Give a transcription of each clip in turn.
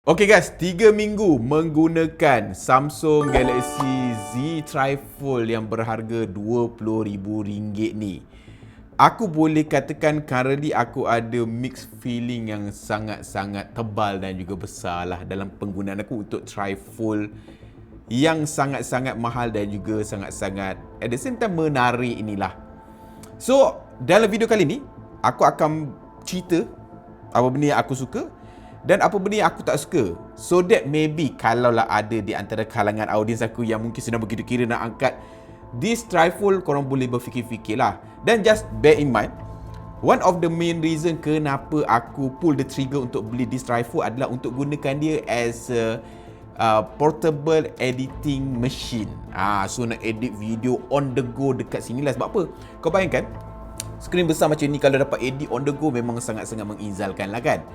Okay guys, 3 minggu menggunakan Samsung Galaxy Z Tri-Fold yang berharga RM20,000 ni. Aku boleh katakan currently aku ada mixed feeling yang sangat-sangat tebal dan juga besar lah dalam penggunaan aku untuk Tri-Fold yang sangat-sangat mahal dan juga sangat-sangat at the same time menarik inilah. So, dalam video kali ni, aku akan cerita apa benda yang aku suka dan apa benda yang aku tak suka. So that maybe kalaulah ada di antara kalangan audiens aku yang mungkin sedang begitu kira nak angkat this Tri-Fold, korang boleh berfikir-fikir lah. Dan just bear in mind, one of the main reason kenapa aku pull the trigger untuk beli this Tri-Fold adalah untuk gunakan dia as a portable editing machine. So nak edit video on the go dekat sini lah. Sebab apa? Kau bayangkan, skrin besar macam ni kalau dapat edit on the go memang sangat-sangat mengizalkan lah kan.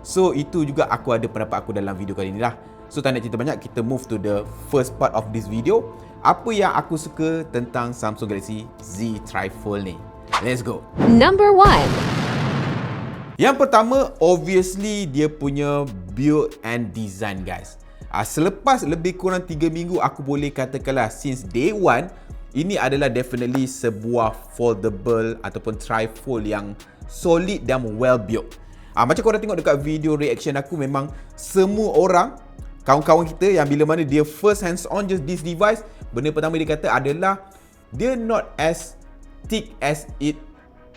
So itu juga aku ada pendapat aku dalam video kali ni lah. So tak nak cerita banyak, kita move to the first part of this video. Apa yang aku suka tentang Samsung Galaxy Z Tri-Fold ni. Let's go. Number 1. Yang pertama, obviously dia punya build and design guys. Selepas lebih kurang 3 minggu, aku boleh katakanlah since day one, ini adalah definitely sebuah foldable ataupun Tri-Fold yang solid dan well built. Macam korang tengok dekat video reaction aku, memang semua orang, kawan-kawan kita yang bila mana dia first hands on just this device, benda pertama dia kata adalah dia not as thick as it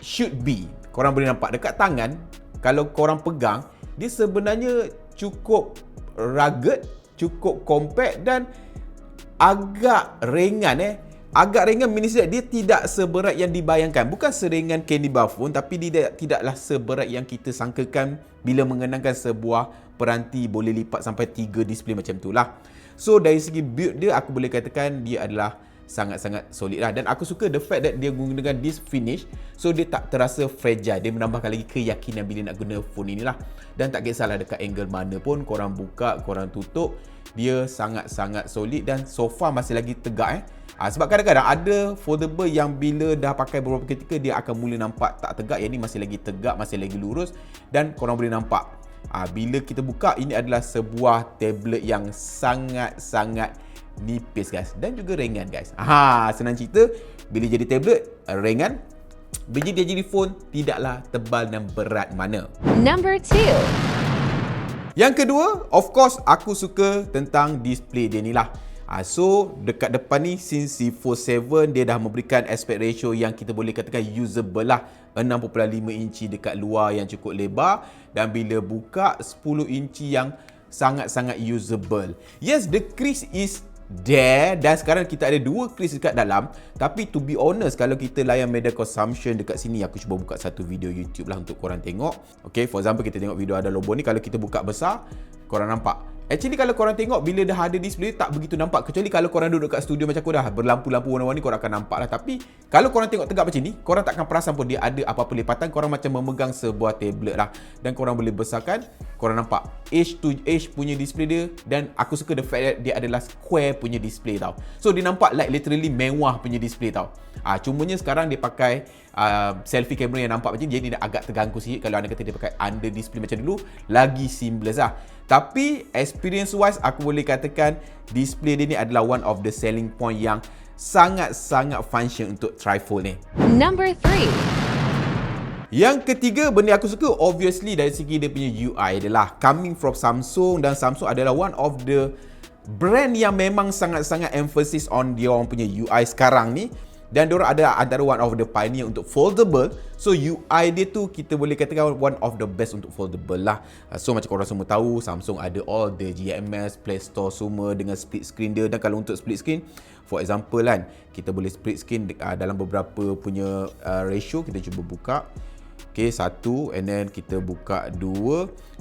should be. Korang boleh nampak dekat tangan, kalau korang pegang, dia sebenarnya cukup rugged, cukup compact dan agak ringan Agak ringan means dia tidak seberat yang dibayangkan. Bukan seringan candy bar phone, tapi dia tidaklah seberat yang kita sangkakan bila mengenangkan sebuah peranti boleh lipat sampai 3 display macam tu lah. So dari segi build dia, aku boleh katakan dia adalah sangat-sangat solid lah. Dan aku suka the fact that dia menggunakan this finish, so dia tak terasa fragile. Dia menambahkan lagi keyakinan bila nak guna phone inilah. Dan tak kisahlah dekat angle mana pun, korang buka, korang tutup, dia sangat-sangat solid dan so far masih lagi tegak sebab kadang-kadang ada foldable yang bila dah pakai beberapa ketika dia akan mula nampak tak tegak. Yang ni masih lagi tegak, masih lagi lurus dan korang boleh nampak bila kita buka, ini adalah sebuah tablet yang sangat-sangat nipis guys dan juga ringan guys. Senang cerita, bila jadi tablet ringan, bila dia jadi phone tidaklah tebal dan berat mana. Number 2. Yang kedua, of course aku suka tentang display dia ni lah. So dekat depan ni, since Z Fold 7 dia dah memberikan aspect ratio yang kita boleh katakan usable lah. 6.5 inci dekat luar yang cukup lebar dan bila buka 10 inci yang sangat-sangat usable. Yes, the crease is there dan sekarang kita ada 2 crease dekat dalam. Tapi to be honest, kalau kita layan media consumption dekat sini, aku cuba buka satu video YouTube lah untuk korang tengok. Okay, for example kita tengok video ada logo ni, kalau kita buka besar, korang nampak. Actually kalau korang tengok bila dah ada display tak begitu nampak, kecuali kalau korang duduk kat studio macam aku dah berlampu-lampu warna-warni, korang akan nampak lah. Tapi kalau korang tengok tegak macam ni, korang tak akan perasan pun dia ada apa-apa lipatan. Korang macam memegang sebuah tablet lah dan korang boleh besarkan, korang nampak edge to edge punya display dia. Dan aku suka the fact that dia adalah square punya display tau. So dia nampak like literally mewah punya display tau. Cumanya sekarang dia pakai selfie camera yang nampak macam ni, jadi dia agak terganggu sikit. Kalau anda kata dia pakai under display macam dulu, lagi seamless lah. Tapi experience wise, aku boleh katakan display dia ni adalah one of the selling point yang sangat-sangat function untuk Tri-Fold ni. Number 3. Yang ketiga, benda aku suka obviously dari segi dia punya UI adalah coming from Samsung, dan Samsung adalah one of the brand yang memang sangat-sangat emphasis on dia orang punya UI sekarang ni. Dan diorang ada antara one of the pioneer untuk foldable. So UI dia tu kita boleh katakan one of the best untuk foldable lah. So macam korang semua tahu, Samsung ada all the GMS, Play Store semua dengan split screen dia. Dan kalau untuk split screen, for example kan, kita boleh split screen dalam beberapa punya ratio. Kita cuba buka. Okay, 1, and then kita buka 2,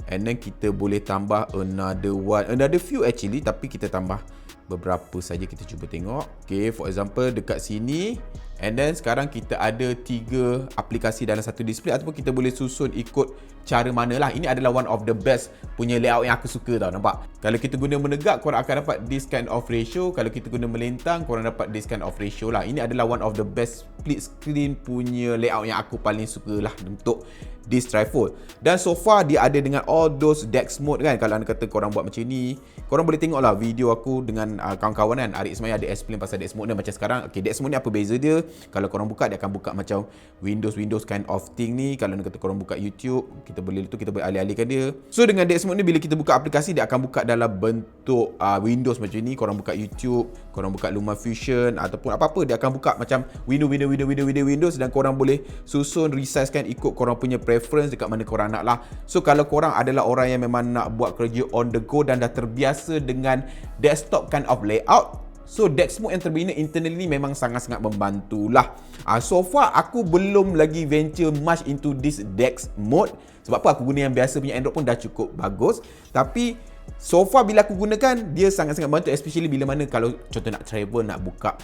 and then kita boleh tambah another few actually, tapi kita tambah beberapa saja. Kita cuba tengok. Okay, for example dekat sini, And then sekarang kita ada 3 aplikasi dalam satu display, ataupun kita boleh susun ikut cara mana lah. Ini adalah one of the best punya layout yang aku suka tau, nampak? Kalau kita guna menegak, korang akan dapat this kind of ratio. Kalau kita guna melentang, korang dapat this kind of ratio lah. Ini adalah one of the best split screen punya layout yang aku paling suka lah untuk this trifold. Dan so far dia ada dengan all those DeX mode kan. Kalau anda kata korang buat macam ni, korang boleh tengok lah video aku dengan kawan-kawan kan. Arik Ismail ada explain pasal DeX mode ni macam sekarang. Okay, DeX mode ni apa beza dia? Kalau korang buka, dia akan buka macam Windows kind of thing ni. Kalau anda kata korang buka YouTube, kita boleh alih-alihkan dia. So dengan DeX mode ni, bila kita buka aplikasi, dia akan buka dalam bentuk Windows macam ni. Korang buka YouTube, korang buka LumaFusion ataupun apa-apa, dia akan buka macam Windows, dan korang boleh susun, resizekan ikut korang punya preference dekat mana korang nak lah. So kalau korang adalah orang yang memang nak buat kerja on the go dan dah terbiasa dengan desktop kind of layout, so DeX mode yang terbina internally ni memang sangat-sangat membantulah. So far aku belum lagi venture much into this DeX mode. Sebab apa? Aku guna yang biasa punya Android pun dah cukup bagus. Tapi so far bila aku gunakan, dia sangat-sangat bantu, especially bila mana kalau contoh nak travel, nak buka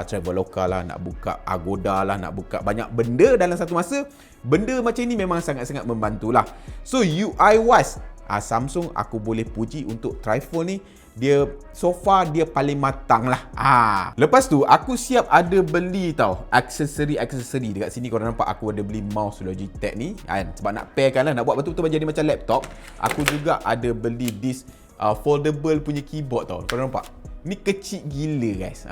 Traveloka lah, nak buka Agoda lah, nak buka banyak benda dalam satu masa. Benda macam ni memang sangat-sangat membantulah. So UI wise, Samsung aku boleh puji untuk trifold ni. Dia so far dia paling matang lah. Lepas tu aku siap ada beli tau aksesori dekat sini. Korang nampak aku ada beli mouse Logitech ni kan, sebab nak pairkan lah, nak buat betul-betul jadi macam laptop. Aku juga ada beli this foldable punya keyboard tau. Korang nampak? Ni kecil gila guys.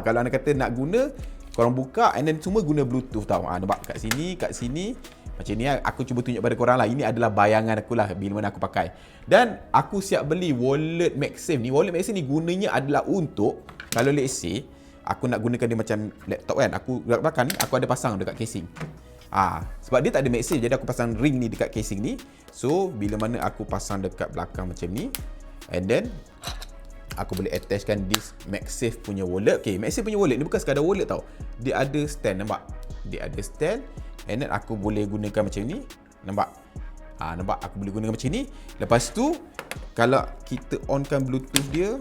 Kalau anda kata nak guna, korang buka and then semua guna Bluetooth tau. Nampak kat sini macam ni. Aku cuba tunjuk pada korang lah. Ini adalah bayangan aku lah bila mana aku pakai. Dan aku siap beli wallet MagSafe ni. Wallet MagSafe ni gunanya adalah untuk, kalau let's say aku nak gunakan dia macam laptop kan, aku dekat belakang ni aku ada pasang dekat casing. Sebab dia tak ada MagSafe, jadi aku pasang ring ni dekat casing ni. So bila mana aku pasang dekat belakang macam ni, and then aku boleh attachkan this MagSafe punya wallet. Okay, MagSafe punya wallet ni bukan sekadar wallet tau. Dia ada stand, nampak? Dia ada stand. And then aku boleh gunakan macam ni. Nampak? Nampak? Aku boleh gunakan macam ni. Lepas tu, kalau kita onkan Bluetooth dia,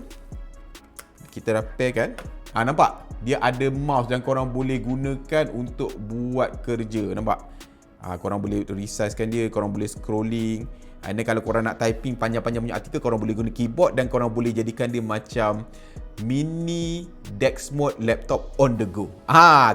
kita dah pair kan. Nampak? Dia ada mouse dan korang boleh gunakan untuk buat kerja. Nampak? Korang boleh resizekan dia, korang boleh scrolling. And then kalau korang nak typing panjang-panjang punya artikel, korang boleh guna keyboard dan korang boleh jadikan dia macam mini DeX mode laptop on the go.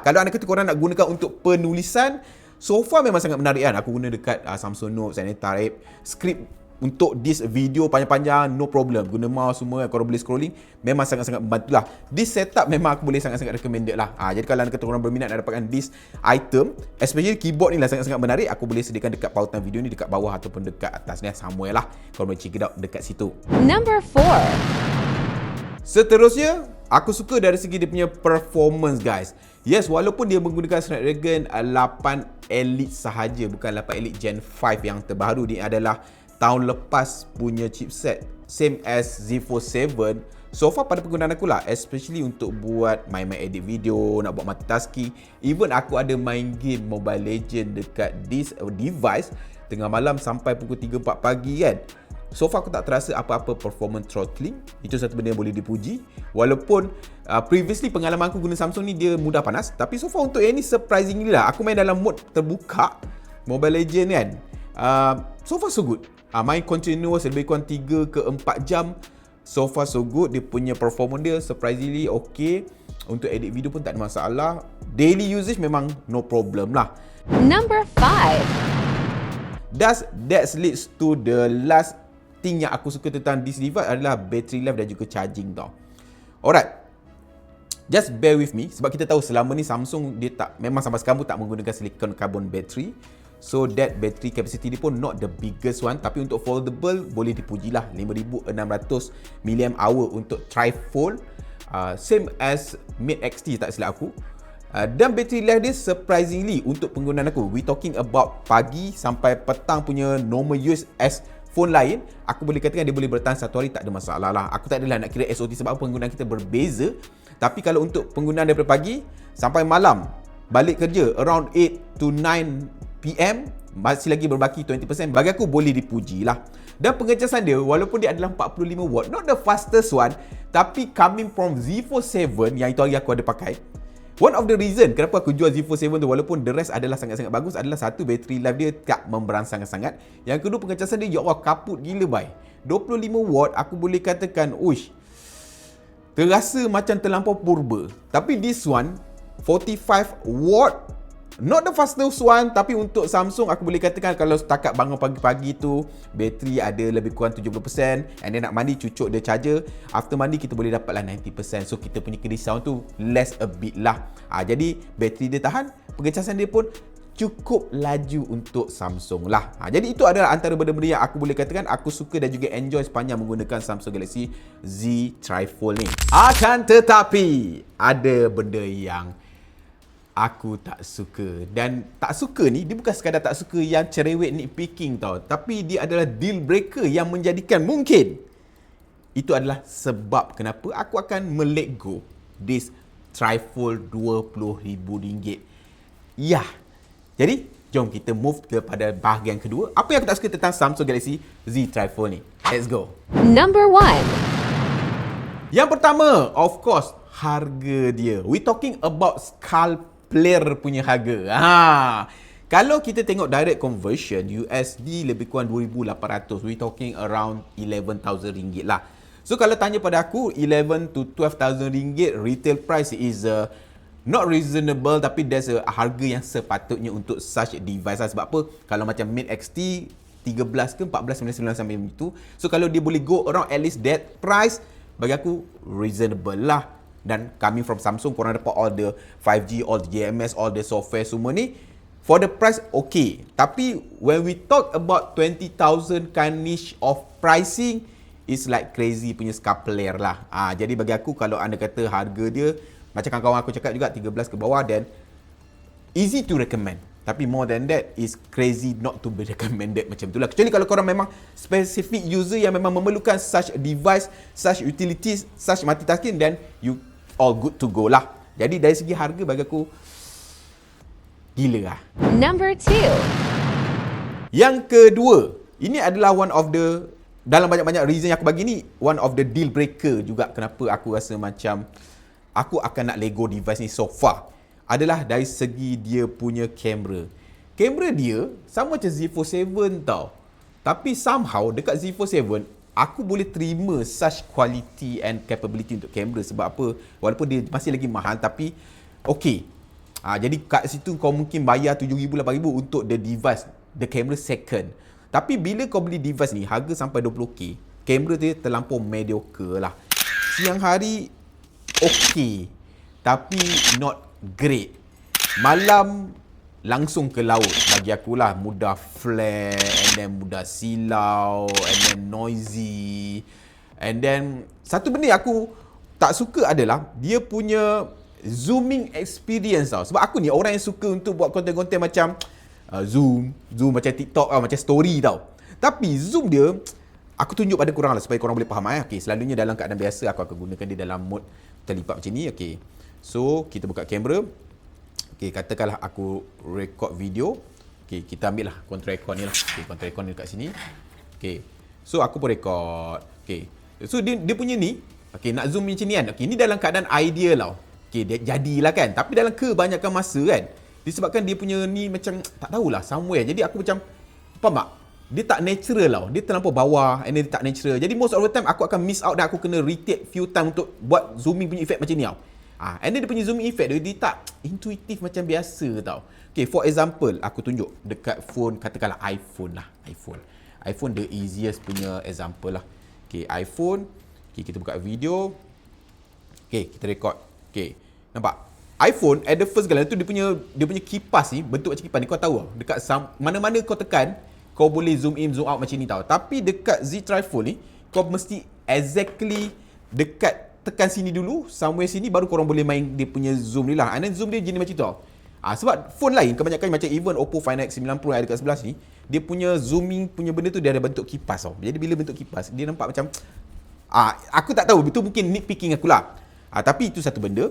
Kalau anda kata korang nak gunakan untuk penulisan, so far memang sangat menarik kan. Aku guna dekat Samsung Notes and type script untuk this video panjang-panjang, no problem. Guna mouse semua, korang boleh scrolling, memang sangat-sangat membantu lah. This setup memang aku boleh sangat-sangat recommended lah. Jadi kalau anda kata korang berminat nak dapatkan this item, especially keyboard ni lah sangat-sangat menarik, aku boleh sediakan dekat pautan video ni, dekat bawah ataupun dekat atas ni, somewhere lah. Korang boleh check it out dekat situ. Number 4. Seterusnya, aku suka dari segi dia punya performance guys. Yes, walaupun dia menggunakan Snapdragon 8 Elite sahaja, bukan 8 Elite Gen 5 yang terbaru. Dia adalah tahun lepas punya chipset, same as Z4 7. So far pada penggunaan aku lah, especially untuk buat main edit video, nak buat multitasking. Even aku ada main game Mobile Legend dekat this device tengah malam sampai pukul 3-4 pagi kan. So far aku tak terasa apa-apa performance throttling. Itu satu benda yang boleh dipuji. Walaupun previously pengalaman aku guna Samsung ni dia mudah panas, tapi so far untuk yang ni surprisingly lah, aku main dalam mode terbuka Mobile Legend kan, so far so good. Main continuous lebih kurang 3 ke 4 jam. So far so good. Dia punya performance dia surprisingly okay. Untuk edit video pun tak ada masalah. Daily usage memang no problem lah. Number 5. That leads to the last thing yang aku suka tentang this device adalah battery life dan juga charging tau. Alright, just bear with me sebab kita tahu selama ni Samsung dia memang sampai sekarang pun tak menggunakan silicon carbon battery. So that battery capacity dia pun not the biggest one, tapi untuk foldable boleh dipujilah. 5600 mAh untuk trifold, same as Mate XT tak silap aku. Dan battery life dia surprisingly untuk penggunaan aku, we talking about pagi sampai petang punya normal use as phone lain, aku boleh katakan dia boleh bertahan satu hari tak ada masalah lah. Aku tak adalah nak kira SOT sebab penggunaan kita berbeza. Tapi kalau untuk penggunaan daripada pagi sampai malam, balik kerja around 8 to 9 PM, masih lagi berbaki 20%, bagi aku boleh dipuji lah. Dan pengecasan dia, walaupun dia adalah 45 watt, not the fastest one, tapi coming from Z4 7 yang itu hari aku ada pakai, One of the reason kenapa aku jual Z Fold 7 tu, walaupun the rest adalah sangat-sangat bagus, adalah satu, battery life dia tak memberangsang sangat. Yang kedua, pengecasan dia, ya Allah, kaput gila bai. 25 watt, aku boleh katakan, uish, terasa macam terlampau purba. Tapi this one, 45 watt, not the fastest one, tapi untuk Samsung aku boleh katakan kalau setakat bangun pagi-pagi tu bateri ada lebih kurang 70%, and then nak mandi cucuk dia charger, after mandi kita boleh dapatlah 90%. So kita punya kerisauan tu less a bit lah. Jadi bateri dia tahan, pengecasan dia pun cukup laju untuk Samsung lah. Jadi itu adalah antara benda-benda yang aku boleh katakan aku suka dan juga enjoy sepanjang menggunakan Samsung Galaxy Z Tri-Fold ni. Akan tetapi ada benda yang aku tak suka. Dan tak suka ni, dia bukan sekadar tak suka yang cerewet nitpicking tau. Tapi dia adalah deal breaker yang menjadikan mungkin itu adalah sebab kenapa aku akan let go this Tri-Fold RM20,000. Ya. Jadi, jom kita move kepada bahagian kedua. Apa yang aku tak suka tentang Samsung Galaxy Z Tri-Fold ni? Let's go. Number 1. Yang pertama, of course, harga dia. We talking about player punya harga. Kalau kita tengok direct conversion USD lebih kurang 2,800. We talking around RM11,000 lah. So kalau tanya pada aku, 11 to 12,000 ringgit retail price is not reasonable, tapi there's a harga yang sepatutnya untuk such device lah. Sebab apa? Kalau macam Mate XT 13 ke 14,999 sampai itu. So kalau dia boleh go around at least that price, bagi aku reasonable lah. Dan coming from Samsung, korang dapat all the 5G, all the JMS, all the software semua ni, for the price, okay. Tapi when we talk about 20,000 kind niche of pricing, it's like crazy punya scapular lah. Jadi bagi aku, kalau anda kata harga dia, macam kawan-kawan aku cakap juga, 13 ke bawah, then easy to recommend. Tapi more than that, is crazy not to be recommended macam itulah. Kecuali kalau korang memang specific user yang memang memerlukan such device, such utilities, such multitasking, then you all good to go lah. Jadi dari segi harga bagi aku gila lah. Number 2. Yang kedua, ini adalah one of the, dalam banyak-banyak reason yang aku bagi ni, one of the deal breaker juga kenapa aku rasa macam aku akan nak lego device ni so far, adalah dari segi dia punya kamera. Kamera dia sama macam Z Fold 7 tau. Tapi somehow dekat Z Fold 7, aku boleh terima such quality and capability untuk kamera. Sebab apa? Walaupun dia masih lagi mahal, tapi okay. Jadi kat situ kau mungkin bayar RM7,000, RM8,000 untuk the device, the camera second. Tapi bila kau beli device ni, harga sampai RM20,000, kamera dia terlampau mediocre lah. Siang hari, okay. Tapi not great. Malam, langsung ke laut bagi akulah, mudah flare, and then mudah silau, and then noisy. And then satu benda yang aku tak suka adalah dia punya zooming experience tau. Sebab aku ni orang yang suka untuk buat konten-konten macam zoom macam TikTok tau, macam story tau. Tapi zoom dia aku tunjuk pada korang lah supaya korang boleh faham. Okay, selalunya dalam keadaan biasa aku akan gunakan dia dalam mode terlipat macam ni. Okay, so kita buka kamera. Okay, katakanlah aku record video. Okay, kita ambil lah control record ni lah. Okay, control record ni dekat sini. Okay, so aku pun record. Okay, so dia punya ni, okay, nak zoom macam ni kan. Okay, ni dalam keadaan ideal tau. Okay, dia jadilah kan. Tapi dalam kebanyakan masa kan, disebabkan dia punya ni macam, tak tahulah, somewhere. Jadi aku macam, faham tak? Dia tak natural tau. Dia terlampau bawah, and then dia tak natural. Jadi most of the time aku akan miss out dan aku kena retake few time untuk buat zooming punya effect macam ni tau. And then dia punya zooming effect dia tak intuitif macam biasa tau. Okay, for example, aku tunjuk dekat phone, katakanlah iPhone lah. iPhone the easiest punya example lah. Okay, iPhone. Okay, kita buka video. Okay, kita record. Okay, nampak? iPhone at the first glance tu dia punya kipas ni, bentuk macam kipas ni, kau tahu tau. Dekat mana-mana kau tekan, kau boleh zoom in, zoom out macam ni tau. Tapi dekat Z Tri-Fold ni, kau mesti exactly dekat, tekan sini dulu, somewhere sini, baru korang boleh main dia punya zoom ni lah. And then zoom dia jenis macam tu tau. Sebab phone lain, kebanyakan macam even Oppo Find X9 Pro yang ada dekat sebelah sini, dia punya zooming punya benda tu dia ada bentuk kipas tau. Jadi bila bentuk kipas, dia nampak macam, aku tak tahu, itu mungkin nitpicking aku lah. Tapi itu satu benda.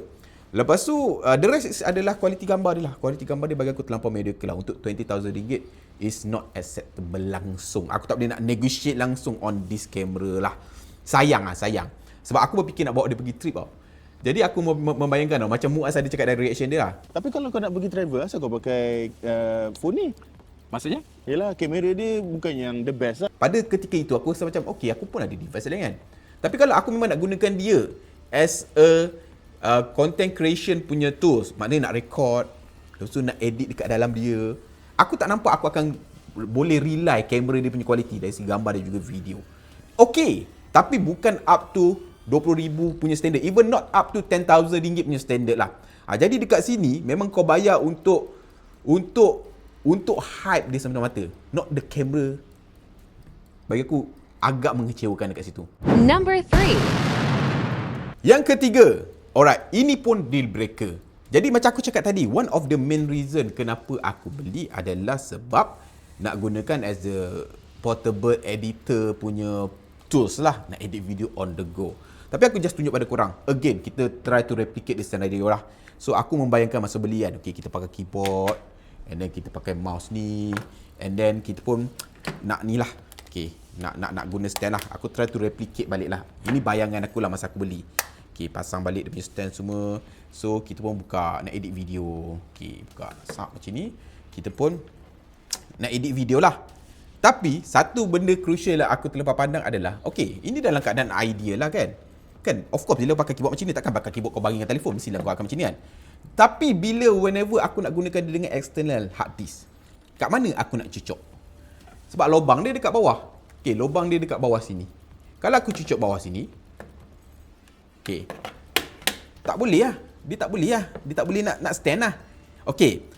Lepas tu, the rest adalah kualiti gambar dia lah. Kualiti gambar dia bagi aku terlampau mediocre lah. Untuk RM20,000 is not acceptable langsung. Aku tak boleh nak negotiate langsung on this camera lah. Sayang. Sebab aku berfikir nak bawa dia pergi trip tau. Jadi aku membayangkan tau, macam Muaz ada cakap dari reaction dia lah. Tapi kalau kau nak pergi travel, asal kau pakai phone ni? Maksudnya? Yelah, kamera dia bukan yang the best lah. Pada ketika itu aku rasa macam okay, aku pun ada device lain kan. Tapi kalau aku memang nak gunakan dia as a content creation punya tools, maknanya nak record, lepas tu nak edit dekat dalam dia, aku tak nampak aku akan boleh rely kamera dia punya kualiti dari segi gambar dan juga video. Okay, tapi bukan up to 20,000 punya standard, even not up to 10,000 ringgit punya standard lah. Jadi dekat sini memang kau bayar untuk hype dia semata-mata, not the camera. Bagi aku agak mengecewakan dekat situ. Number 3. Yang ketiga, alright, ini pun deal breaker. Jadi macam aku cakap tadi, one of the main reason kenapa aku beli adalah sebab nak gunakan as a portable editor punya tools lah, nak edit video on the go. Tapi aku just tunjuk pada korang, again, kita try to replicate the scenario lah. So aku membayangkan masa beli kan, okay, kita pakai keyboard, and then kita pakai mouse ni, and then kita pun nak ni lah, okay, nak guna stand lah. Aku try to replicate balik lah. Ini bayangan aku lah masa aku beli. Okay, pasang balik dia punya stand semua. So kita pun buka, nak edit video. Okay, buka sub macam ni. Kita pun nak edit video lah. Tapi satu benda crucial lah aku terlepas pandang adalah, okay, ini dalam keadaan ideal lah kan. Kan, of course bila pakai keyboard macam ni, takkan pakai keyboard kau bagi dengan telefon, mestilah kau akan macam ni kan. Tapi bila whenever aku nak gunakan dia dengan external hard disk, kat mana aku nak cucuk? Sebab lubang dia dekat bawah. Okay, lubang dia dekat bawah sini. Kalau aku cucuk bawah sini, okay, tak boleh lah. Dia tak boleh lah. Dia tak boleh nak stand lah. Okay,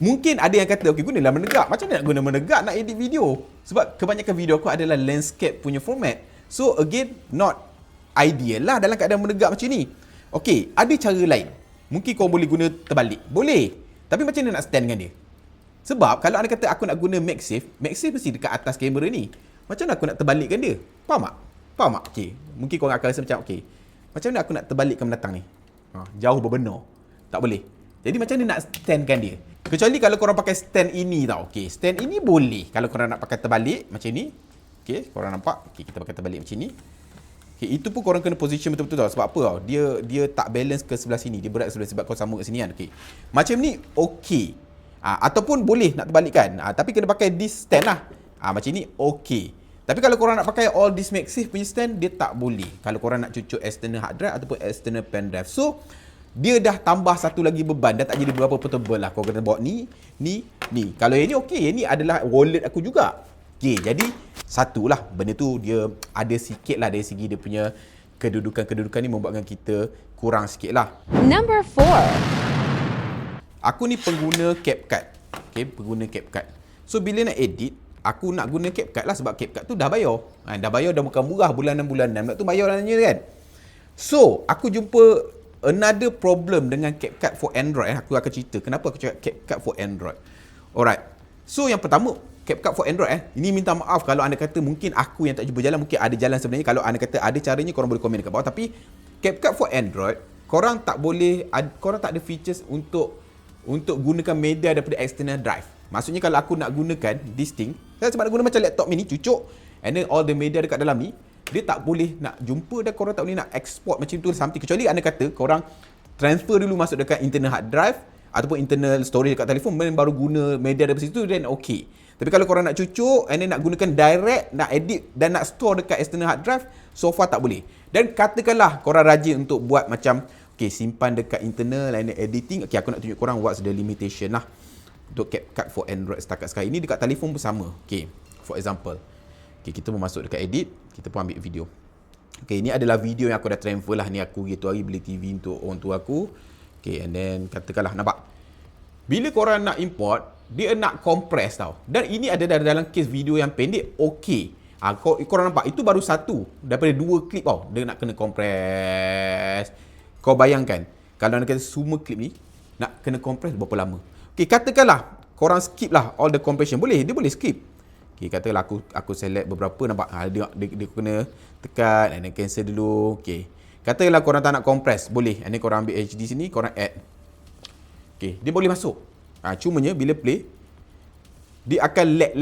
mungkin ada yang kata, okay, gunalah menegak. Macam mana nak guna menegak nak edit video? Sebab kebanyakan video aku adalah landscape punya format. So again, not ideal lah dalam keadaan menegak macam ni. Okay, ada cara lain. Mungkin kau boleh guna terbalik. Boleh. Tapi macam mana nak stand dengan dia? Sebab kalau anda kata aku nak guna MagSafe mesti dekat atas kamera ni. Macam mana aku nak terbalikkan dia? Faham tak? Faham tak? Okay. Mungkin korang akan rasa macam, okay, macam mana aku nak terbalikkan mendatang ni? Jauh berbenar. Tak boleh. Jadi macam mana nak standkan dia? Kecuali kalau korang pakai stand ini tau. Okay, stand ini boleh. Kalau korang nak pakai terbalik macam ni. Okay, korang nampak? Okay, kita pakai terbalik macam ni. Okay, itu pun korang kena position betul-betul tau. Sebab apa tau? Dia tak balance ke sebelah sini. Dia berat sebelah sebab kau sambung ke sini kan. Okay. Macam ni okay. Ataupun boleh nak terbalikkan. Tapi kena pakai this stand lah. Macam ni okay. Tapi kalau korang nak pakai all this MagSafe punya stand, dia tak boleh. Kalau korang nak cucuk external hard drive ataupun external pen drive. So, dia dah tambah satu lagi beban. Dah tak jadi berapa portable lah. Kau kena bawa ni. Kalau yang ni okay. Yang ni adalah wallet aku juga. Okay, jadi satulah benda tu dia ada sikit lah dari segi dia punya kedudukan ni membuatkan kita kurang sikit lah. Number 4. Aku ni pengguna CapCut. Okay, pengguna CapCut. So, bila nak edit, aku nak guna CapCut lah sebab CapCut tu dah bayar. Dah bayar, dah bukan murah bulanan-bulanan. Sebab tu bayar lah kan. So, aku jumpa another problem dengan CapCut for Android. Aku akan cerita kenapa aku cakap CapCut for Android. Alright. So, yang pertama, CapCut for Android ini minta maaf kalau anda kata mungkin aku yang tak jumpa jalan, mungkin ada jalan sebenarnya. Kalau anda kata ada caranya, korang boleh komen dekat bawah. Tapi CapCut for Android, korang tak ada features untuk gunakan media daripada external drive. Maksudnya kalau aku nak gunakan this thing, sebab nak guna macam laptop mini, cucuk, and then all the media dekat dalam ni, dia tak boleh nak jumpa dan korang tak boleh nak export macam tu something. Kecuali anda kata korang transfer dulu masuk dekat internal hard drive ataupun internal storage dekat telefon, baru guna media daripada situ, then okay. Tapi kalau korang nak cucuk and then nak gunakan direct, nak edit dan nak store dekat external hard drive, so far tak boleh. Dan katakanlah korang rajin untuk buat macam, okay, simpan dekat internal and then editing. Okay, aku nak tunjuk korang what's the limitation lah untuk CapCut for Android setakat sekarang. Ini dekat telefon pun sama. Okay, for example, okay, kita pun masuk dekat edit, kita pun ambil video. Okay, ini adalah video yang aku dah transfer lah. Ni aku gitu hari beli TV untuk orang tua aku. Okay, and then katakanlah, nampak? Bila korang nak import, dia nak compress tau. Dan ini ada dalam case video yang pendek, okay. Korang nampak, itu baru satu daripada 2 klip tau. Dia nak kena compress. Kau bayangkan, kalau nak kata semua klip ni nak kena compress berapa lama? Okay, katakanlah korang skip lah all the compression. Boleh, dia boleh skip. Okay, katakanlah aku select beberapa, nampak? Dia kena tekan and then cancel dulu. Okay, katakanlah korang tak nak compress, boleh. And then korang ambil HD sini, korang add. Okay, dia boleh masuk. Cumanya bila play, dia akan lag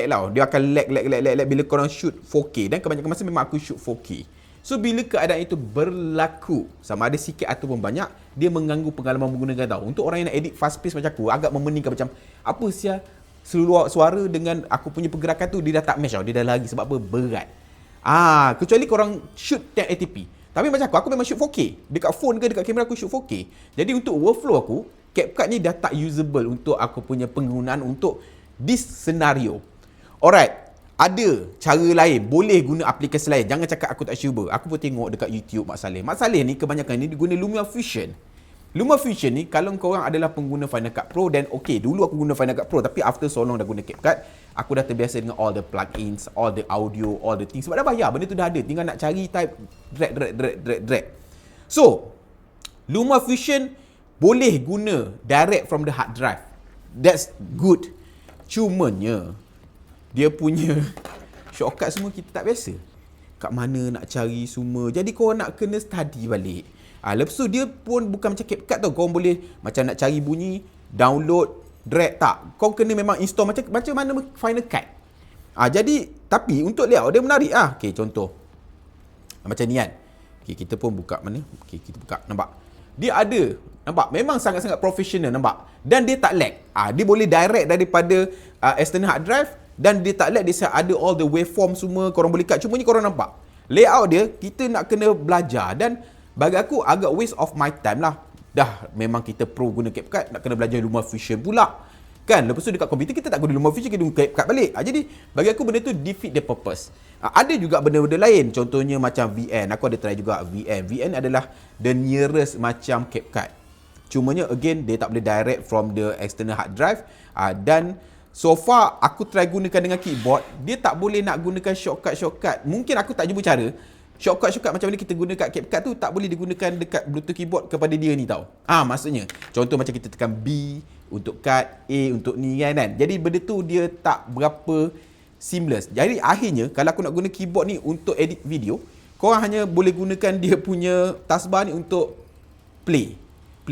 tau. Dia akan lag bila korang shoot 4K. Dan kebanyakan masa memang aku shoot 4K. So bila keadaan itu berlaku, sama ada sikit ataupun banyak, dia mengganggu pengalaman menggunakan tau. Untuk orang yang nak edit fast pace macam aku, agak memeningkan macam apa sia seluar suara dengan aku punya pergerakan tu dia dah tak match tau. Dia dah lagi sebab apa? Berat. Kecuali korang shoot 1080p. Tapi macam aku memang shoot 4K. Dekat phone ke dekat kamera aku shoot 4K. Jadi untuk workflow aku, CapCut ni dah tak usable untuk aku punya penggunaan untuk this scenario. Alright. Ada cara lain, boleh guna aplikasi lain. Jangan cakap aku tak cuba. Aku pun tengok dekat YouTube Mak Saleh. Mak Saleh ni kebanyakan ni dia guna LumaFusion. LumaFusion ni kalau korang adalah pengguna Final Cut Pro, dan okay, dulu aku guna Final Cut Pro tapi after so long dah guna CapCut, aku dah terbiasa dengan all the plugins, all the audio, all the things. Sebab dah bayar, benda tu dah ada. Tinggal nak cari type, drag. So, LumaFusion boleh guna direct from the hard drive. That's good. Cumanya dia punya shortcut semua kita tak biasa. Kat mana nak cari semua. Jadi korang nak kena study balik. Lepas tu dia pun bukan macam CapCut tau. Korang boleh macam nak cari bunyi, download, drag, tak. Korang kena memang install macam mana Final Cut. Jadi tapi untuk layout dia menarik . Okay, contoh. Macam ni kan. Okay, kita pun buka mana. Okay, kita buka. Nampak? Dia ada. Nampak? Memang sangat-sangat profesional. Nampak? Dan dia tak lag. Dia boleh direct daripada external hard drive. Dan dia tak lag, dia ada all the waveform semua, korang boleh cut. Cuma ni korang nampak, layout dia, kita nak kena belajar. Dan bagi aku, agak waste of my time lah. Dah memang kita pro guna CapCut, nak kena belajar LumaFusion pula. Kan, lepas tu dekat komputer kita tak guna LumaFusion, kita guna CapCut balik. Jadi, bagi aku benda tu defeat the purpose. Ada juga benda-benda lain, contohnya macam VN. Aku ada try juga VN. VN adalah the nearest macam CapCut. Cumanya, again, dia tak boleh direct from the external hard drive. Dan so far, aku try gunakan dengan keyboard, dia tak boleh nak gunakan shortcut. Mungkin aku tak jumpa cara. Shortcut macam mana kita guna kat CapCut tu tak boleh digunakan dekat Bluetooth keyboard kepada dia ni tau. Maksudnya, contoh macam kita tekan B untuk cut, A untuk ni kan. Jadi benda tu dia tak berapa seamless. Jadi akhirnya, kalau aku nak guna keyboard ni untuk edit video, korang hanya boleh gunakan dia punya taskbar ni untuk play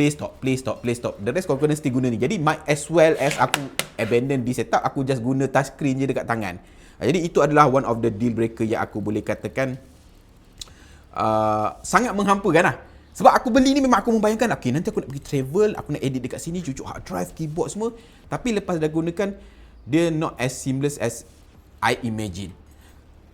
stop. The rest kau kena mesti guna ni. Jadi might as well as aku abandon di setup, aku just guna touch screen je dekat tangan. Jadi itu adalah one of the deal breaker yang aku boleh katakan sangat menghampakan lah. Sebab aku beli ni memang aku membayangkan, okay, nanti aku nak pergi travel, aku nak edit dekat sini, cucuk hard drive, keyboard semua. Tapi lepas dah gunakan, dia not as seamless as I imagine.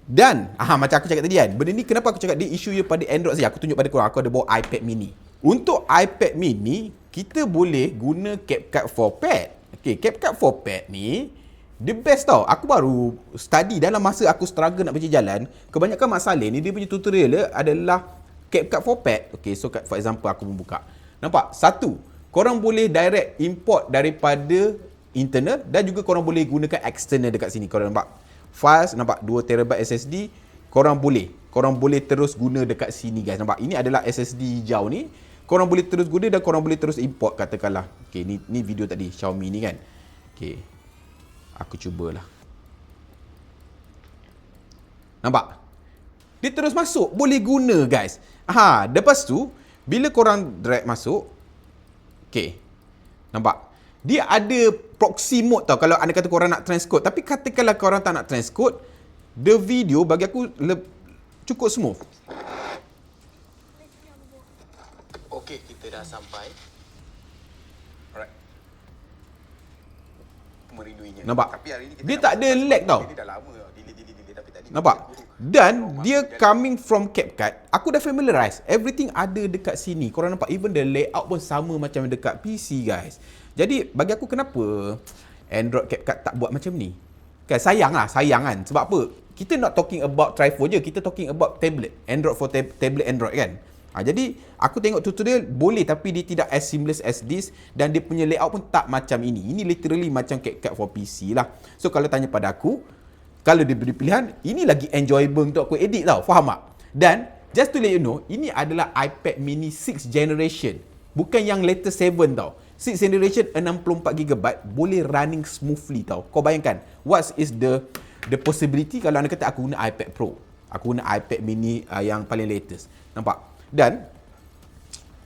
Dan macam aku cakap tadi kan, benda ni kenapa aku cakap dia isu je pada Android saja. Aku tunjuk pada korang, aku ada bawa iPad mini. Untuk iPad mini, kita boleh guna CapCut for Pad. Okay, CapCut for Pad ni the best tau. Aku baru study dalam masa aku struggle nak berjalan. Kebanyakan Mak Saleh ni dia punya tutorial adalah CapCut for Pad. Okay, so for example aku membuka. Nampak? Satu, korang boleh direct import daripada internal dan juga korang boleh gunakan external dekat sini. Korang nampak? Files, nampak 2TB SSD. Korang boleh terus guna dekat sini guys. Nampak? Ini adalah SSD hijau ni. Korang boleh terus guna dan korang boleh terus import katakanlah. Okay, ni video tadi Xiaomi ni kan. Okay. Aku cubalah. Nampak? Dia terus masuk. Boleh guna guys. Lepas tu, bila korang drag masuk. Okay. Nampak? Dia ada proxy mode tau. Kalau anda kata korang nak transcode. Tapi katakanlah korang tak nak transcode. The video bagi aku cukup smooth. Okay, kita dah sampai. Alright. Merinduinya. Nampak? Tapi hari ni dia tak ada lag tau. Dia dah lama tau. Delay tapi tadi. Nampak? Dan dia coming from CapCut. Aku dah familiarize. Everything ada dekat sini. Korang nampak? Even the layout pun sama macam dekat PC guys. Jadi bagi aku kenapa Android CapCut tak buat macam ni? Kan sayang kan. Sebab apa? Kita not talking about tripod je. Kita talking about tablet. Android for tablet Android kan. Jadi aku tengok tutorial boleh tapi dia tidak as seamless as this dan dia punya layout pun tak macam ini. Ini literally macam CapCut for PC lah. So kalau tanya pada aku, kalau dia beri pilihan, ini lagi enjoyable untuk aku edit tau. Faham tak? Dan just to let you know, ini adalah iPad mini 6th generation. Bukan yang latest 7 tau. 6th generation 64GB boleh running smoothly tau. Kau bayangkan, what is the possibility kalau anda kata aku guna iPad Pro. Aku guna iPad mini yang paling latest. Nampak? Dan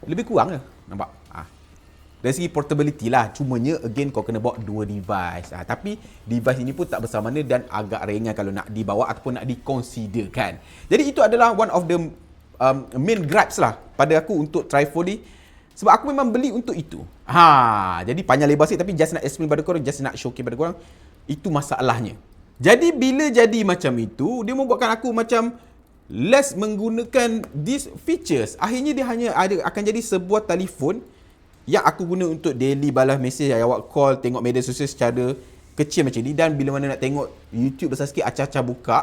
lebih kurang lah. Nampak? Dari segi portability lah. Cumanya again kau kena bawa dua device. Tapi device ini pun tak besar mana dan agak ringan kalau nak dibawa ataupun nak diconsiderkan. Jadi itu adalah one of the main gripes lah pada aku untuk tripod ni. Sebab aku memang beli untuk itu. Jadi panjang lebar sikit tapi just nak explain pada korang, just nak showcase pada korang. Itu masalahnya. Jadi bila jadi macam itu, dia membuatkan aku macam less menggunakan these features. Akhirnya dia hanya akan jadi sebuah telefon yang aku guna untuk daily balas mesej, awak call, tengok media sosial secara kecil macam ni. Dan bila mana nak tengok YouTube besar sikit, acah-acah buka.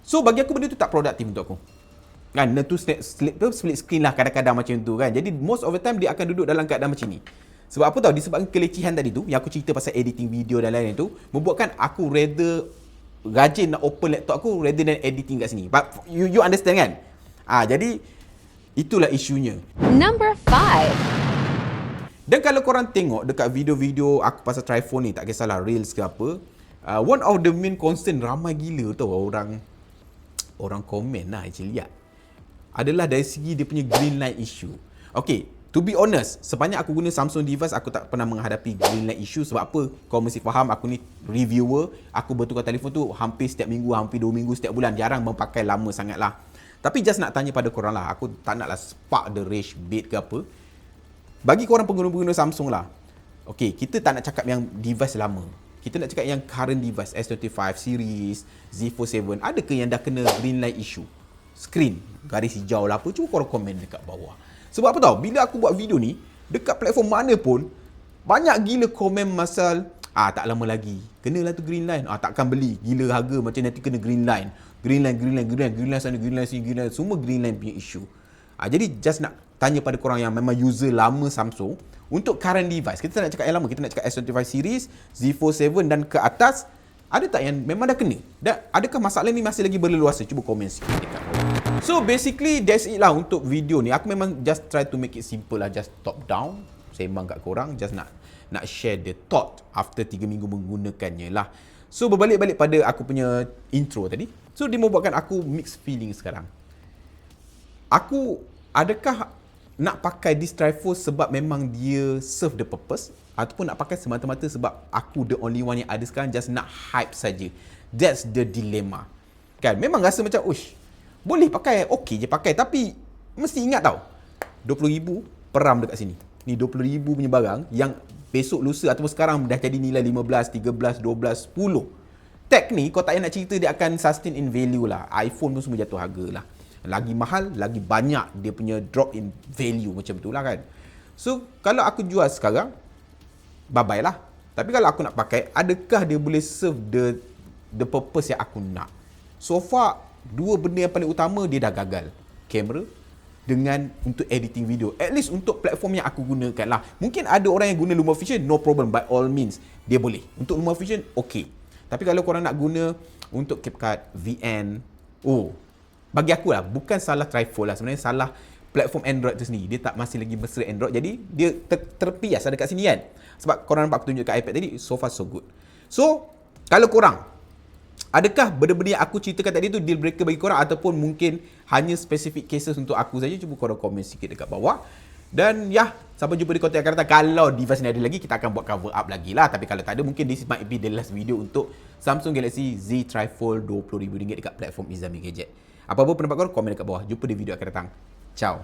So bagi aku benda tu tak produktif untuk aku. Kan, tu split screen lah kadang-kadang macam tu kan. Jadi most of the time dia akan duduk dalam keadaan macam ni. Sebab apa tahu, disebabkan kelecihan tadi tu, yang aku cerita pasal editing video dan lain-lain tu, membuatkan aku rather rajin nak open laptop aku rather than editing kat sini. But you understand kan? Jadi itulah isunya. Number 5. Dan kalau korang tengok dekat video-video aku pasal tripod ni, tak kisahlah Reels ke apa, one of the main concern ramai gila tau orang komen lah actually adalah dari segi dia punya green light issue. Okay, to be honest, sepanjang aku guna Samsung device, aku tak pernah menghadapi green light issue. Sebab apa? Kau mesti faham, aku ni reviewer, aku bertukar telefon tu hampir setiap minggu, hampir 2 minggu, setiap bulan. Jarang memakai lama sangat lah. Tapi just nak tanya pada korang lah, aku tak naklah spark the rage bait ke apa. Bagi korang pengguna-pengguna Samsung lah, okay, kita tak nak cakap yang device lama. Kita nak cakap yang current device, S25 series, Z Fold 7, adakah yang dah kena green light issue? Screen, garis hijau lah apa, cuba korang komen dekat bawah. Sebab apa tau, bila aku buat video ni, dekat platform mana pun, banyak gila komen masal, tak lama lagi, kenalah tu green line, takkan beli, gila harga macam nanti kena green line. Green line sana, green line sini, green line, semua green line punya issue. Jadi just nak tanya pada korang yang memang user lama Samsung, untuk current device, kita tak nak cakap yang lama, kita nak cakap S25 series, Z Fold 7 dan ke atas, ada tak yang memang dah kena? Dan adakah masalah ni masih lagi berleluasa? Cuba komen sikit dekat bawah. So basically that's it lah untuk video ni. Aku memang just try to make it simple lah, just top down, sembang kat korang, just nak share the thought after 3 minggu menggunakannya lah. So berbalik-balik pada aku punya intro tadi. So dia membuatkan aku mixed feeling sekarang. Aku adakah nak pakai this tripod sebab memang dia serve the purpose, ataupun nak pakai semata-mata sebab aku the only one yang ada sekarang, just nak hype saja. That's the dilemma. Kan, memang rasa macam, boleh pakai, okey je pakai, tapi mesti ingat tau, 20,000 peram dekat sini. Ni 20,000 punya barang yang besok lusa ataupun sekarang dah jadi nilai 15, 13, 12, 10. Tag ni kau tak payah nak cerita dia akan sustain in value lah. iPhone pun semua jatuh harga lah. Lagi mahal, lagi banyak dia punya drop in value macam tu lah kan. So kalau aku jual sekarang, bye-bye lah. Tapi kalau aku nak pakai, adakah dia boleh serve the purpose yang aku nak? So far, dua benda yang paling utama dia dah gagal. Kamera dengan untuk editing video. At least untuk platform yang aku gunakan lah. Mungkin ada orang yang guna LumaFusion, no problem, by all means dia boleh. Untuk LumaFusion, okay. Tapi kalau korang nak guna untuk CapCut, VN, bagi aku lah, bukan salah tripod lah. Sebenarnya salah platform Android tu sendiri. Dia tak masih lagi mesra Android. Jadi dia terpias ada kat sini kan. Sebab korang nampak aku tunjuk kat iPad tadi, so far so good. So kalau korang, adakah benda-benda yang aku ceritakan tadi tu deal breaker bagi korang, ataupun mungkin hanya specific cases untuk aku saja? Cuba korang komen sikit dekat bawah. Dan sampai jumpa di konten akan datang. Kalau device ni ada lagi, kita akan buat cover up lagi lah. Tapi kalau tak ada, mungkin this might be the last video untuk Samsung Galaxy Z Tri-Fold RM20,000 dekat platform Izami Gadget. Apa-apa pendapat korang, komen dekat bawah. Jumpa di video akan datang. Ciao.